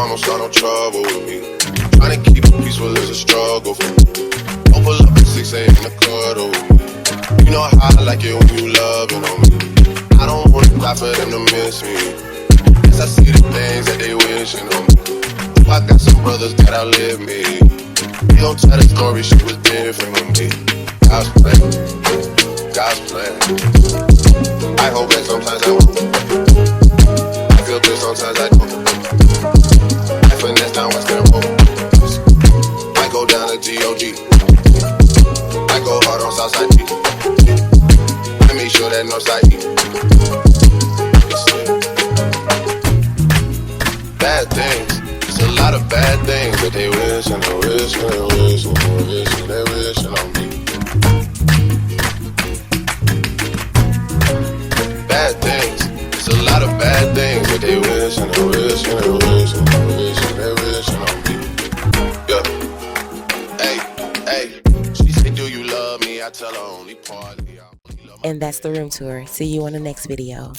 don't start no trouble with me. Trying to keep it peaceful is a struggle for me. Don't pull up at 6 a.m. to cuddle with me. You know how I like it when you loving on me. I don't wanna die for them to miss me. Yes, I see the things that they wishing on me. I got some brothers that outlive me. They don't tell the story, shit was different with me. God's plan, God's plan. I hope that sometimes I won't. I feel good sometimes I don't. I finesse down Western Road. I go down to G.O.G. I go hard on Southside D. I make sure that Northside E. Bad things. It's a lot of bad things that they wish and they wish and they wish and they wish and they wish on me. Bad things. It's a lot of bad things that they wish and they wish and they wish and they wish and they wish on me. Yeah. Hey, hey. She said, do you love me? I tell her only partly. And that's the room tour. See you on the next video.